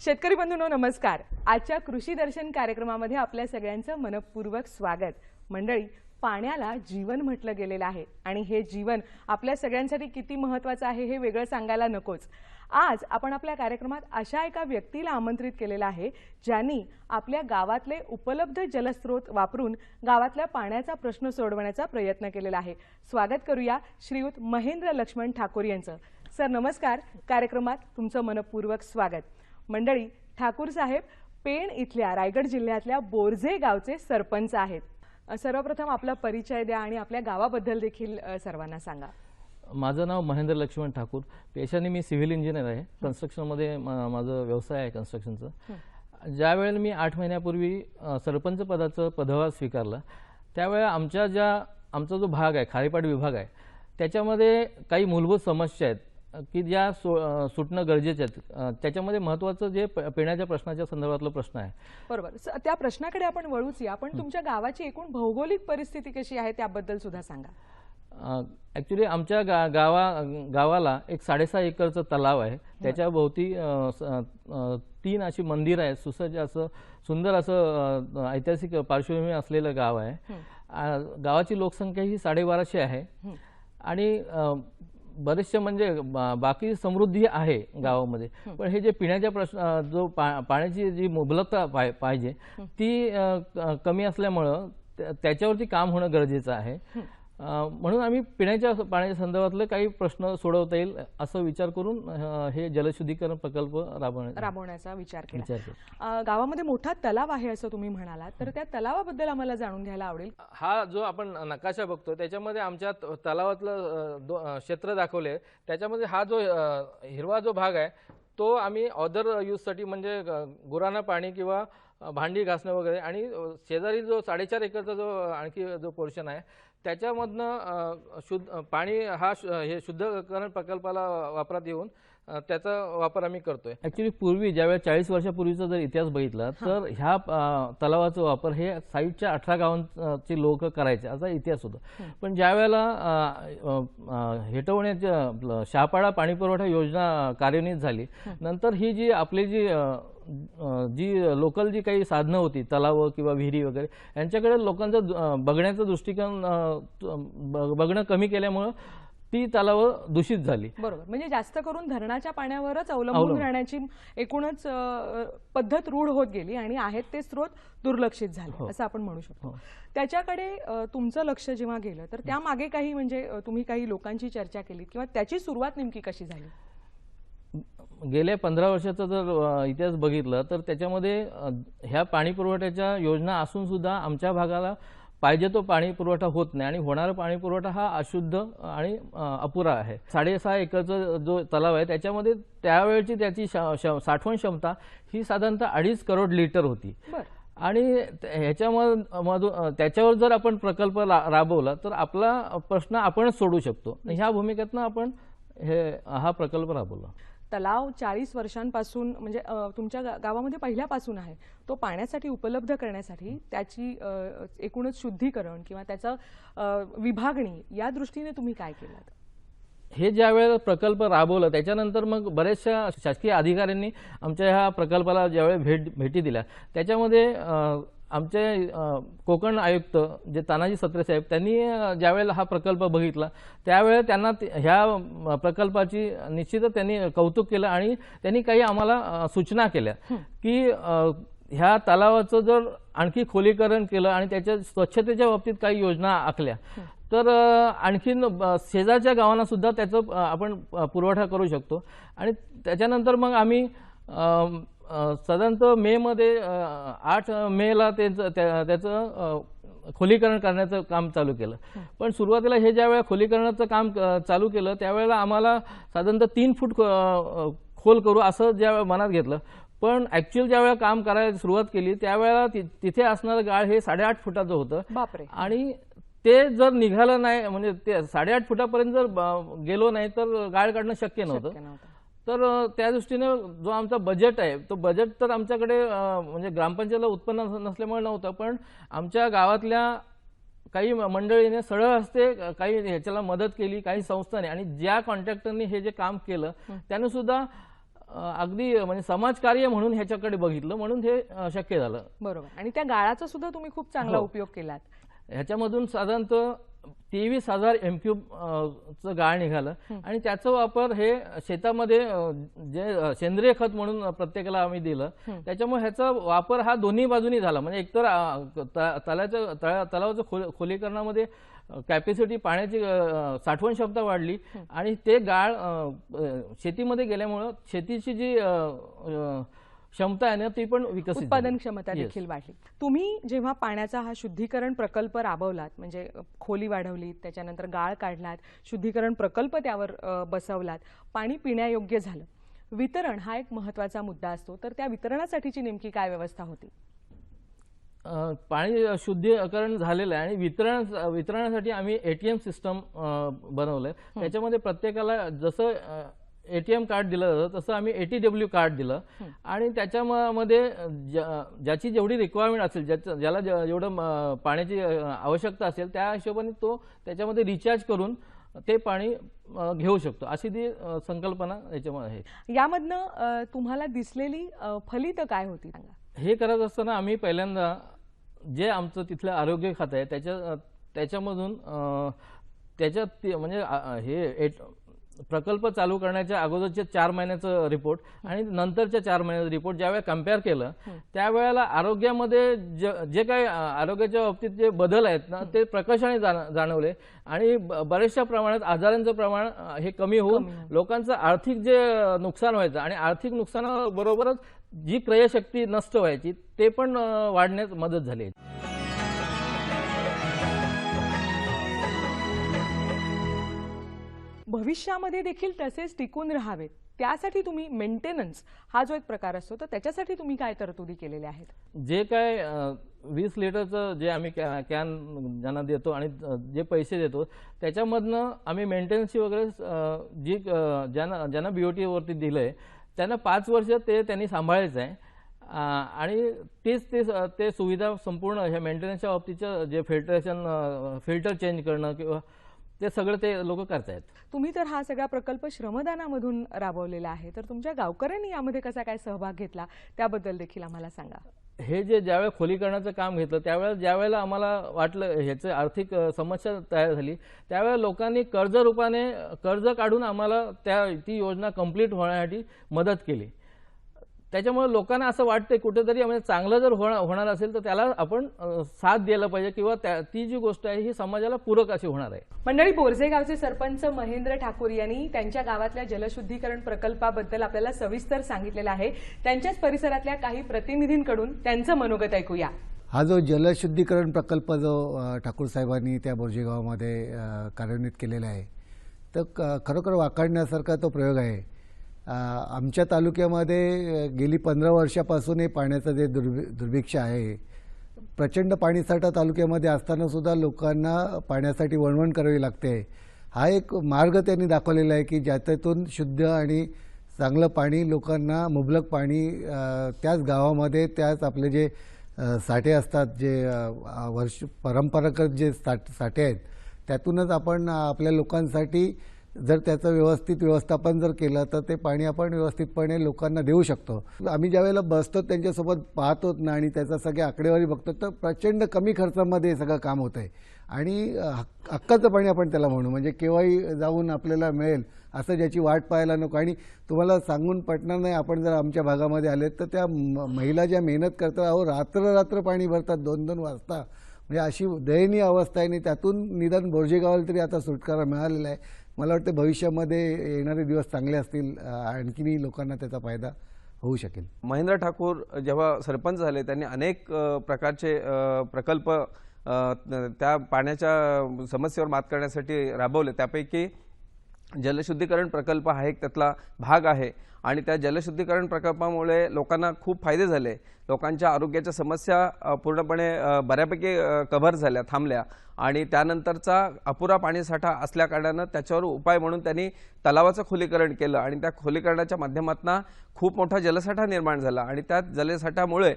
शेतकरी बंधूंनो नमस्कार। आजच्या कृषी दर्शन कार्यक्रमामध्ये आपल्या सगळ्यांचं मनपूर्वक स्वागत। मंडळी, पाण्याला जीवन म्हटलं गेलेलं आहे आणि हे जीवन आपल्या सगळ्यांसाठी किती महत्त्वाचं आहे हे वेगळं सांगायला नकोच। आज आपण आपल्या कार्यक्रमात अशा एका व्यक्तीला आमंत्रित केलेलं आहे ज्यांनी आपल्या गावातले उपलब्ध जलस्रोत वापरून गावातल्या पाण्याचा प्रश्न सोडवण्याचा प्रयत्न केलेला आहे। स्वागत करूया श्रीयुत महेंद्र लक्ष्मण ठाकूर यांचं। सर नमस्कार, कार्यक्रमात तुमचं मनपूर्वक स्वागत। मंडळी, ठाकूर साहेब पेण इथल्या रायगड जिल्ह्यातल्या बोरजे गावचे सरपंच आहेत। सर्वप्रथम आपला परिचय द्या आणि आपल्या गावाबद्दल देखील सर्वांना सांगा। माझं नाव महेंद्र लक्ष्मण ठाकूर, पेशाने मी सिव्हिल इंजिनियर आहे। कन्स्ट्रक्शनमध्ये माझा व्यवसाय आहे कन्स्ट्रक्शनचा। ज्यावेळेला मी 8 महिन्यापूर्वी सरपंच पदाचा पदभार स्वीकारला त्यावेळेला आमचा जो भाग आहे खारीपाट विभाग आहे त्याच्यामध्ये काही मूलभूत समस्या आहेत की ज्या सुटणं गरजेचे आहेत। त्याच्यामध्ये महत्त्वाचं जे पिण्याच्या प्रश्नाच्या संदर्भातला प्रश्न आहे। बरोबर, त्या प्रश्नाकडे आपण वळूच या, पण तुमच्या गावाची एकूण भौगोलिक परिस्थिती कशी आहे त्याबद्दल सुद्धा सांगा। ॲक्च्युली आमच्या गावाला एक 6.5 एकरचा तलाव आहे। त्याच्या भोवती 3 अशी मंदिर आहेत। सुसज्ज असं सुंदर असं ऐतिहासिक पार्श्वभूमी असलेलं गाव आहे। गावाची लोकसंख्या ही 1250 आहे आणि बरेचसे म्हणजे बाकी समृद्धी आहे गावामध्ये, पण हे जे पिण्याच्या प्रश्न जो पाण्याची जी मुबलकता पाहिजे ती कमी असल्यामुळं त्याच्यावरती काम होणं गरजेचं आहे। म्हणून आम्ही पिण्याच्या पाण्याच्या संदर्भातले काही प्रश्न सोडवता येईल असं विचार करून हे जलशुद्धीकरण प्रकल्प राबवण्याचा विचार केला। गावामध्ये मोठा तलाव आहे असं तुम्ही म्हणालात, तर त्या तलावाबद्दल आम्हाला जाणून घ्यायला आवडेल। हा जो आपण नकाशा बघतो त्याच्यामध्ये आमच्या तलावातलं क्षेत्र दाखवले। त्याच्यामध्ये हा जो हिरवा जो भाग आहे तो आम्ही अदर यूजसाठी म्हणजे गुरांना पाणी किंवा भांडी घासणं वगैरे, आणि शेजारी जो 4.5 एकरचा जो आणखी जो पोर्शन आहे त्याच्यामधनं शुद्ध पाणी हे शुद्धीकरण प्रकल्पाला वापरात येऊन त्याचा वापर आम्ही करतोय। ॲक्च्युली पूर्वी ज्यावेळेस 40 वर्षापूर्वीचा जर इतिहास बघितला तर ह्या तलावाचा वापर हे साईडच्या 18 गावांची लोक करायचे असा इतिहास होता। पण ज्यावेळेला हेटवण्याच्या शहापाडा पाणीपुरवठा योजना कार्यान्वित झाली नंतर ही जी आपली जी लोकल जी काही साधनं होती तलाव किंवा विहिरी वगैरे यांच्याकडे लोकांचं बघण्याचं दृष्टिकोन बघणं कमी केल्यामुळे ती तलाव दूषित झाली। बरोबर, म्हणजे जास्त करून धरणाच्या पाण्यावरच अवलंबून राहण्याची एकूणच पद्धत रूढ होत गेली आणि आहेत ते स्रोत दुर्लक्षित झाले असं आपण म्हणू शकतो। त्याच्याकडे तुमचं लक्ष जेव्हा गेलं तर त्यामागे काही म्हणजे तुम्ही काही लोकांची चर्चा केली किंवा त्याची सुरुवात नेमकी कशी झाली? गेल्या 15 वर्षाचा जर इतिहास बघितला तर त्याच्यामध्ये ह्या पाणी पुरवठ्याच्या योजना असून सुद्धा आमच्या भागाला पाहिजे तो पाणी पुरवठा होत नाही आणि होणारा पाणी पुरवठा हा अशुद्ध आणि अपुरा आहे। 6.5 एकरचा जो तलाव आहे त्याच्यामध्ये त्यावेळची त्याची साठवण क्षमता ही साधारणतः 2.5 करोड लिटर होती आणि ह्याच्यामधून त्याच्यावर जर आपण प्रकल्प राबवला तर आपला प्रश्न आपणच सोडू शकतो। ह्या भूमिकेतनं आपण हा प्रकल्प राबवला। तलाव 40 वर्षांपासून म्हणजे तुमच्या गावामध्ये पहिल्यापासून आहे, तो पाण्यासाठी उपलब्ध करण्यासाठी त्याची एकूणच शुद्धीकरण किंवा त्याचं विभागणी या दृष्टीने तुम्ही काय केलं? हे ज्यावेळेला प्रकल्प राबवला त्याच्यानंतर मग बरेचशा शासकीय अधिकाऱ्यांनी आमच्या ह्या प्रकल्पाला ज्यावेळेला भेटी दिल्या त्याच्यामध्ये आमचे कोकण आयुक्त जे तानाजी सत्रे साहेब त्यांनी ज्यावेळेला हा प्रकल्प बघितला त्यावेळेला त्यांना ह्या प्रकल्पाची निश्चितच त्यांनी कौतुक केलं आणि त्यांनी काही आम्हाला सूचना केल्या की ह्या तलावाचं जर आणखी खोलीकरण केलं आणि त्याच्या स्वच्छतेच्या बाबतीत काही योजना आखल्या तर आणखीन शेजारच्या गावांना सुद्धा त्याचं आपण पुरवठा करू शकतो। आणि त्याच्यानंतर मग आम्ही साधारणतः मेमध्ये 8 मेला त्याचं खोलीकरण करण्याचं काम चालू केलं। पण सुरुवातीला हे ज्यावेळेला खोलीकरणाचं काम चालू केलं त्यावेळेला आम्हाला साधारणतः 3 फूट खोल करू असं ज्यावेळेला मनात घेतलं, पण ॲक्च्युअल ज्यावेळेला काम करायला सुरुवात केली त्यावेळेला तिथे असणारं गाळ हे 8.5 फुटाचं होतं आणि ते जर निघालं नाही म्हणजे ते 8.5 फुटापर्यंत जर गेलो नाही तर गाळ काढणं शक्य नव्हतं। तर त्या दृष्टीने जो आमचा बजेट आहे तो बजेट तर आमच्याकडे म्हणजे ग्रामपंचायतीला उत्पन्न नसल्यामुळे नव्हतं, पण आमच्या गावातल्या काही मंडळीने सरळ हस्ते काही ह्याच्याला मदत केली, काही संस्थांनी, आणि ज्या कॉन्ट्रॅक्टरनी हे जे काम केलं त्याने सुद्धा अगदी म्हणजे समाजकार्य म्हणून ह्याच्याकडे बघितलं, म्हणून हे शक्य झालं. बरोबर. आणि त्या गाळाचा सुद्धा तुम्ही खूप चांगला उपयोग केलात. ह्याच्यामधून साधारणतः 23,000 M³ चं गाळ निघालं आणि त्याचा वापर हे शेतामध्ये जे सेंद्रिय खत म्हणून प्रत्येकाला आम्ही दिलं. त्याच्यामुळे ह्याचा वापर हा दोन्ही बाजूनी झाला. म्हणजे एकतर तलावाच्या खोलीकरणामध्ये कॅपॅसिटी, पाण्याची साठवण क्षमता वाढली आणि ते गाळ शेतीमध्ये गेल्यामुळं शेतीची जी क्षमता आहे ना ती पण विकसित झाली. उत्पादन क्षमता देखील वाढली. तुम्ही जेव्हा पाण्याचा हा शुद्धीकरण प्रकल्प राबवलात, म्हणजे खोली वाढवलीत, त्याच्यानंतर गाळ काढलात, शुद्धीकरण प्रकल्प त्यावर बसवलात, पाणी पिण्यायोग्य झालं, वितरण हा एक महत्त्वाचा मुद्दा असतो, तर त्या वितरणासाठीची नेमकी काय व्यवस्था होती? पाणी शुद्धीकरण झालेलं आहे आणि वितरणासाठी आम्ही ATM सिस्टम बनवलंय. त्याच्यामध्ये प्रत्येकाला जसं ATM कार्ड दिलं जातं तसं आम्ही ATW कार्ड दिलं आणि त्याच्यामध्ये ज्याची जेवढी रिक्वायरमेंट असेल, ज्याला जेवढं पाण्याची आवश्यकता असेल त्या हिशोबाने तो त्याच्यामध्ये रिचार्ज करून ते पाणी घेऊ शकतो, अशी ती संकल्पना याच्यामध्ये आहे. यामधनं तुम्हाला दिसलेली फलित काय होती सांगा? हे करत असताना आम्ही पहिल्यांदा जे आमचं तिथलं आरोग्य खातं आहे त्याच्यामधून त्याच्यात म्हणजे हे प्रकल्प चालू करण्याच्या अगोदरचे 4 महिन्याचं रिपोर्ट आणि नंतरच्या 4 महिन्याचं रिपोर्ट ज्यावेळेला कम्पेअर केलं त्यावेळेला आरोग्यामध्ये जे काही आरोग्याच्या बाबतीत जे बदल आहेत ना ते प्रकर्षाने जाणवले आणि बऱ्याचशा प्रमाणात आजारांचं प्रमाण हे कमी होऊन लोकांचं आर्थिक जे नुकसान व्हायचं आणि आर्थिक नुकसानाबरोबरच जी क्रयशक्ती नष्ट व्हायची ते पण वाढण्यास मदत झाली. भविष्यामध्ये देखील तसेच टिकून राहावेत त्यासाठी तुम्ही मेंटेनन्स हा जो एक प्रकार असतो तर त्याच्यासाठी तुम्ही काय तरतुदी केलेल्या आहेत? जे काय 20 लिटरचं जे आम्ही कॅन ज्यांना देतो आणि जे पैसे देतो त्याच्यामधनं आम्ही मेंटेनन्सची वगैरे जी ज्यांना BOT वरती दिलंय त्यांना 5 वर्ष ते त्यांनी सांभाळायचं आहे आणि ते सुविधा संपूर्ण ह्या मेंटेनन्सच्या बाबतीचं जे फिल्टर चेंज करणं किंवा ते सगळं ते लोक करतायत. तुम्ही तर हा सगळा प्रकल्प श्रमदानामधून राबवलेला आहे, तर तुमच्या गावकऱ्यांनी यामध्ये कसा काय सहभाग घेतला त्याबद्दल देखील आम्हाला सांगा. हे जेव्हा खोलीकरणाचं काम घेतलं ज्यावेळेला आम्हाला वाटलं ह्याचं आर्थिक समस्या तयार झाली त्यावेळेला लोकांनी कर्ज काढून आम्हाला ती योजना कंप्लीट होण्यासाठी मदत केली. त्याच्यामुळे लोकांना असं वाटतंय कुठेतरी म्हणजे चांगलं जर होणार असेल तर त्याला आपण साथ द्यायला पाहिजे किंवा ती जी गोष्ट आहे ही समाजाला पूरक अशी होणार आहे. मंडळी, बोरजे गावचे सरपंच महेंद्र ठाकूर यांनी त्यांच्या गावातल्या जलशुद्धीकरण प्रकल्पाबद्दल आपल्याला सविस्तर सांगितलेलं आहे. त्यांच्याच परिसरातल्या काही प्रतिनिधींकडून त्यांचं मनोगत ऐकूया. हा जो जलशुद्धीकरण प्रकल्प जो ठाकूर साहेबांनी त्या बोरजे गावामध्ये कार्यान्वित केलेला आहे तर खरोखर वाखाणण्यासारखा तो प्रयोग आहे. आमच्या तालुक्यामध्ये गेली 15 वर्षापासून हे पाण्याचं जे दुर्भिक्ष आहे, प्रचंड पाणीसाठा तालुक्यामध्ये असताना सुद्धा लोकांना पाण्यासाठी वणवण करावी लागते. हा एक मार्ग त्यांनी दाखवलेला आहे की ज्याच्यातून शुद्ध आणि चांगलं पाणी लोकांना मुबलक पाणी त्याच गावामध्ये त्याच आपले जे साठे असतात जे परंपरागत जे साठे आहेत त्यातूनच आपण आपल्या लोकांसाठी जर त्याचं व्यवस्थित व्यवस्थापन जर केलं तर ते पाणी आपण व्यवस्थितपणे लोकांना देऊ शकतो. आम्ही ज्यावेळेला बसतो त्यांच्यासोबत पाहतो ना आणि त्याचा सगळ्या आकडेवारी बघतो तर प्रचंड कमी खर्चामध्ये सगळं काम होतं आहे आणि हक्काचं पाणी आपण त्याला म्हणू, म्हणजे केव्हाही जाऊन आपल्याला मिळेल असं ज्याची वाट पाहायला नको. आणि तुम्हाला सांगून पटणार नाही, आपण जर आमच्या भागामध्ये आले तर त्या महिला ज्या मेहनत करतात अहो रात्र पाणी भरतात 2-2 वाजता, म्हणजे अशी दयनीय अवस्था आहे आणि त्यातून निदान बोरजे गावाला तरी आता सुटकारा मिळालेला आहे. मला वाटतं भविष्यामध्ये येणारे दिवस चांगले असतील, आणखीनही लोकांना त्याचा फायदा होऊ शकेल. महेंद्र ठाकूर जेव्हा सरपंच झाले त्यांनी अनेक प्रकारचे प्रकल्प त्या पाण्याच्या समस्येवर मात करण्यासाठी राबवले. त्यापैकी जलशुद्धीकरण प्रकल्प हा एक त्यातला भाग आहे आणि त्या जलशुद्धीकरण प्रकल्पामुळे लोकांना खूप फायदे झाले. लोकांच्या आरोग्याच्या समस्या पूर्णपणे बऱ्यापैकी कव्हर झाल्या, थांबल्या आणि त्यानंतरचा अपुरा पाणीसाठा असल्याकारणानं त्याच्यावर उपाय म्हणून त्यांनी तलावाचं खोलीकरण केलं आणि त्या खोलीकरणाच्या माध्यमातून खूप मोठा जलसाठा निर्माण झाला आणि त्या जलसाठ्यामुळे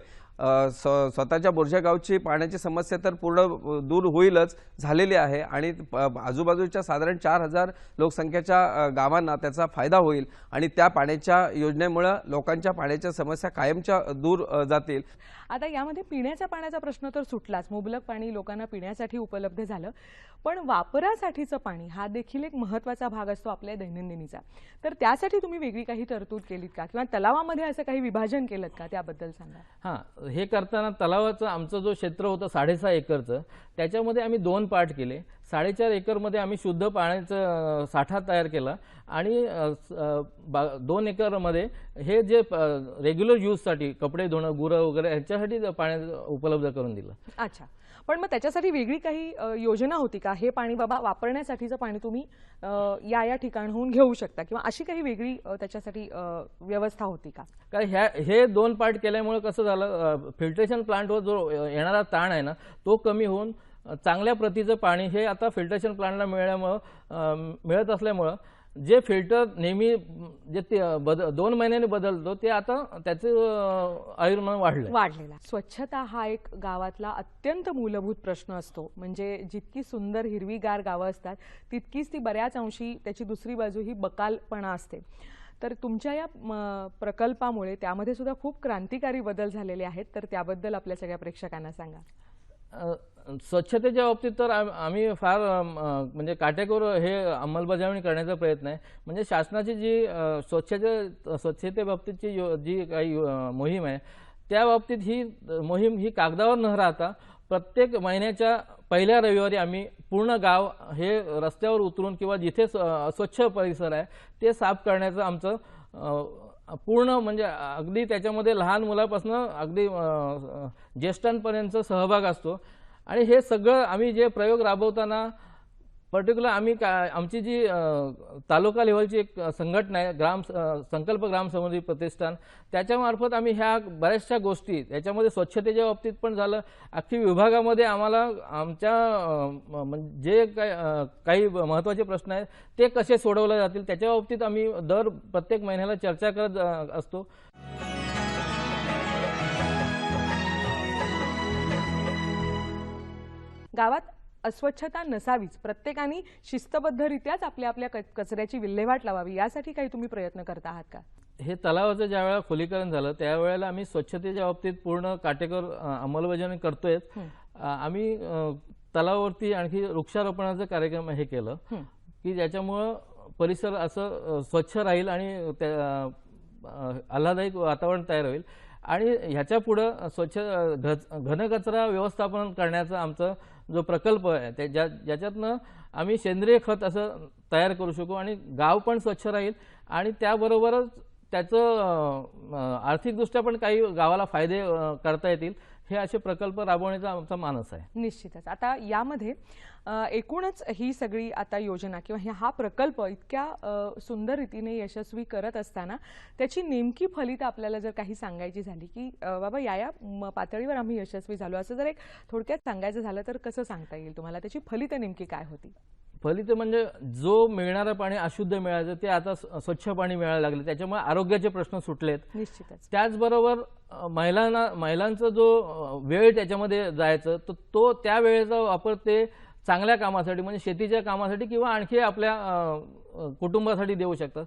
स्वतःच्या बोर्जेगावची पाण्याची समस्या तर पूर्ण दूर होईलच झालेली आहे आणि आजूबाजूच्या साधारण 4000 लोकसंख्येच्या गावांना त्याचा फायदा होईल आणि त्या पाण्याच्या योजनेमुळे लोकांच्या पाण्याच्या समस्या कायमच्या दूर जातील. आता यामध्ये पिण्याच्या पाण्याचा प्रश्न तर सुटलाच, मुबलक पाणी लोकांना पिण्यासाठी उपलब्ध झालं, पण वापरासाठीचं पाणी हा देखील एक महत्त्वाचा भाग असतो आपल्या दैनंदिनीचा. तर त्यासाठी तुम्ही वेगळी काही तरतूद केलीत का किंवा तलावामध्ये असं काही विभाजन केलं का, त्याबद्दल सांगा. हां, हे करताना तलावाचं आमचं जो क्षेत्र होतं 6.5 एकरचं, त्याच्यामध्ये आम्ही 2 पार्ट केले. 4.5 एकरमध्ये आम्ही शुद्ध पाण्याचा साठा तयार केला आणि 2 एकरमध्ये हे जे रेग्युलर यूजसाठी कपडे धुणं, गुरं वगैरे ह्याच्यासाठी पाणी उपलब्ध करून दिलं. अच्छा, पण मग त्याच्यासाठी वेगळी काही योजना होती का? हे पाणी बाबा वापरण्यासाठीचं पाणी तुम्ही या ठिकाणाहून घेऊ शकता किंवा अशी काही वेगळी त्याच्यासाठी व्यवस्था होती का? काय हे 2 पार्ट केल्यामुळे कसं झालं, फिल्ट्रेशन प्लांटवर जो येणारा ताण आहे ना तो कमी होऊन चांगल्या प्रतीचं पाणी हे आता फिल्ट्रेशन प्लांटला मिळत असल्यामुळं जे फिल्टर नेहमी जे 2 महिन्यांनी बदलतो ते आता त्याचं आयुर्मान वाढलेला. स्वच्छता हा एक गावातला अत्यंत मूलभूत प्रश्न असतो. म्हणजे जितकी सुंदर हिरवीगार गावं असतात तितकीच ती बऱ्याच अंशी त्याची दुसरी बाजू ही बकालपणा असते. तर तुमच्या या प्रकल्पामुळे त्यामध्ये सुद्धा खूप क्रांतिकारी बदल झालेले आहेत, तर त्याबद्दल आपल्या सगळ्या प्रेक्षकांना सांगा. स्वच्छतेच्या बाबतीत तर आम्ही फार म्हणजे काटेकोर हे अंमलबजावणी करण्याचा प्रयत्न आहे. म्हणजे शासनाची जी स्वच्छतेबाबतीतची जी काही मोहीम आहे त्या बाबतीत ही मोहीम ही कागदावर न राहता प्रत्येक महिन्याच्या पहिल्या रविवारी आम्ही पूर्ण गाव हे रस्त्यावर उतरून किंवा जिथे स्वच्छ परिसर आहे ते साफ करण्याचं आमचं पूर्ण म्हणजे अगदी त्याच्यामध्ये लहान मुलापासून अगदी ज्येष्ठांपर्यंत सहभाग असतो. आणि हे सगळं आम्ही जे प्रयोग राबवताना पर्टिक्युलर आम्ही आमची जी तालुका लेव्हलची एक संघटना आहे संकल्प ग्राम समृद्धी प्रतिष्ठान, त्याच्यामार्फत आम्ही ह्या बऱ्याचशा गोष्टी त्याच्यामध्ये स्वच्छतेच्या बाबतीत पण झालं. अख्खी विभागामध्ये आम्हाला आमच्या जे काही महत्त्वाचे प्रश्न आहेत ते कसे सोडवले जातील त्याच्या बाबतीत आम्ही प्रत्येक महिन्याला चर्चा करत असतो. गावात अस्वच्छता नसावीच, प्रत्येकाने शिस्तबद्धरित्याच आपल्या आपल्या कचऱ्याची विल्हेवाट लावावी, यासाठी काही तुम्ही प्रयत्न करत आहात का? हे तलावाचं ज्या वेळेला खोलीकरण झालं त्यावेळेला आम्ही स्वच्छतेच्या बाबतीत पूर्ण काटेकोर अंमलबजावणी करतोय. आम्ही तलावावरती आणखी वृक्षारोपणाचा कार्यक्रम हे केलं की ज्याच्यामुळं परिसर असं स्वच्छ राहील आणि आल्हाददायक वातावरण तयार होईल. आणि ह्याच्या पुढं घनकचरा व्यवस्थापन करण्याचा आमचा जो प्रकल्प आहे ज्याच्यातनं आम्ही सेंद्रिय खत असं तयार करू शकू आणि गाव पण स्वच्छ राहील आणि त्याबरोबरच त्याचं आर्थिकदृष्ट्या पण काही गावाला फायदे करता येतील, हे असे प्रकल्प राबवण्याचा आमचा मानस आहे. निश्चितच. आता यामध्ये एकूणच ही सगळी आता योजना किंवा हा प्रकल्प इतक्या सुंदर रीतीने यशस्वी करत असताना त्याची नेमकी फलितं आपल्याला जर काही सांगायची झाली की बाबा या पातळीवर आम्ही यशस्वी झालो, असं जर एक थोडक्यात सांगायचं झालं तर कसं सांगता येईल तुम्हाला? त्याची फलितं नेमकी काय होती? फलितं म्हणजे जो मिळणारं पाणी अशुद्ध मिळायचं ते आता स्वच्छ पाणी मिळायला लागलं, त्याच्यामुळे आरोग्याचे प्रश्न सुटलेत. निश्चितच. त्याचबरोबर महिलांचा जो वेळ त्याच्यामध्ये जायचं तो त्या वेळेचा वापर ते चांगल्या कामासाठी म्हणजे शेतीच्या कामासाठी किंवा आणखी आपल्या कुटुंबासाठी देऊ शकतात.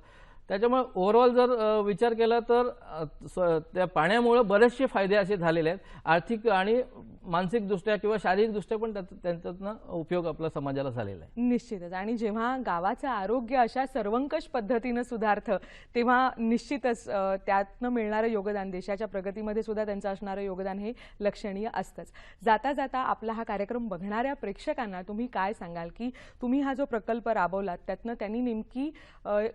त्याच्यामुळे ओव्हरऑल जर विचार केला तर त्या पाण्यामुळे बरेचसे फायदे असे झालेले आहेत. आर्थिक आणि मानसिकदृष्ट्या किंवा शारीरिकदृष्ट्या पण त्यांच्यातनं उपयोग आपल्या समाजाला झालेला आहे. निश्चितच. आणि जेव्हा गावाचं आरोग्य अशा सर्वंकष पद्धतीनं सुधारतं तेव्हा निश्चितच त्यातनं मिळणारं योगदान, देशाच्या प्रगतीमध्ये सुद्धा त्यांचं असणारं योगदान हे लक्षणीय असतंच. जाता जाता आपला हा कार्यक्रम बघणाऱ्या प्रेक्षकांना तुम्ही काय सांगाल की तुम्ही हा जो प्रकल्प राबवलात त्यातनं त्यांनी नेमकी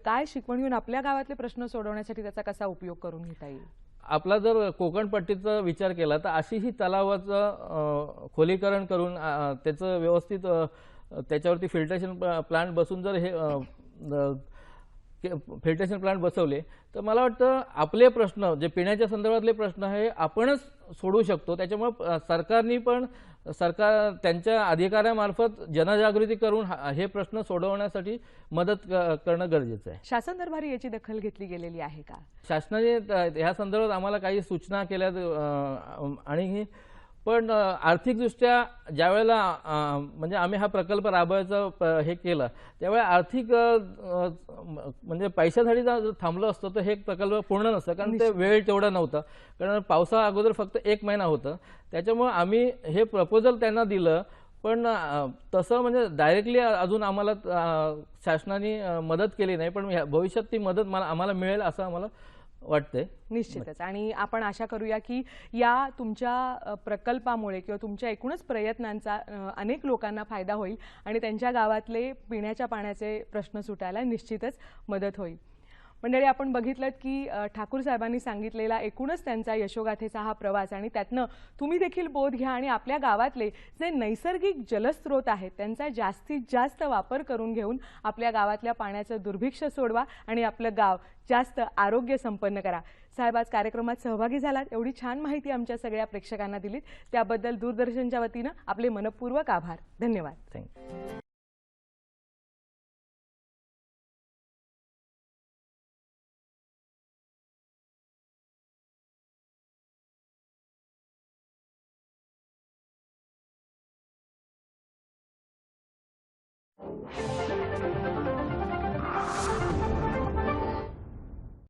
काय शिकवण घेऊन आपल्या गावातले प्रश्न सोडवण्यासाठी त्याचा कसा उपयोग करून घेता येईल? आपला जर कोकणपट्टीचा विचार केला तर अशी ही तलावाचं खोलीकरण करून त्याचं व्यवस्थित त्याच्यावरती फिल्ट्रेशन प्लांट बसून जर हे फिल्ट्रेशन प्लांट बसवले, तर मला वाटतं आपले प्रश्न जे पिण्याच्या संदर्भातले प्रश्न आहे आपणच सोडवू शकतो. त्याच्यामुळे सरकारनी पण त्यांच्या अधिकाऱ्यामार्फत जनजागृती करून हे प्रश्न सोडवण्यासाठी मदत करणं गरजेचं आहे. शासन दरबारी याची दखल घेतली गेलेली आहे का? शासनाने ह्या संदर्भात आम्हाला काही सूचना केल्या आणि पण आर्थिकदृष्ट्या ज्यावेळेला म्हणजे आम्ही हा प्रकल्प राबवायचा हे केलं त्यावेळेला आर्थिक म्हणजे पैशासाठी जर थांबलो असतो तर हे प्रकल्प पूर्ण नसतं, कारण ते वेळ तेवढा नव्हता, कारण पावसा अगोदर फक्त 1 महिना होतं. त्याच्यामुळे आम्ही हे प्रपोजल त्यांना दिलं, पण तसं म्हणजे डायरेक्टली अजून आम्हाला शासनाने मदत केली नाही, पण भविष्यात ती मदत आम्हाला मिळेल असं आम्हाला वाटतंय. निश्चितच. आणि आपण आशा करूया की या तुमच्या प्रकल्पामुळे किंवा तुमच्या एकूणच प्रयत्नांचा अनेक लोकांना फायदा होईल आणि त्यांच्या गावातले पिण्याच्या पाण्याचे प्रश्न सुटायला निश्चितच मदत होईल. मंडळी, आपण बघितलं की ठाकूर साहेबांनी सांगितलेला एकूणच त्यांचा यशोगाथेचा हा प्रवास आणि त्यातनं तुम्ही देखील बोध घ्या आणि आपल्या गावातले जे नैसर्गिक जलस्रोत आहेत त्यांचा जास्तीत जास्त वापर करून घेऊन आपल्या गावातल्या पाण्याचं दुर्भिक्ष सोडवा आणि आपलं गाव जास्त आरोग्य संपन्न करा. साहेब, आज कार्यक्रमात सहभागी झालात, एवढी छान माहिती आमच्या सगळ्या प्रेक्षकांना दिलीत त्याबद्दल दूरदर्शनच्या वतीनं आपले मनपूर्वक आभार. धन्यवाद. थँक्यू.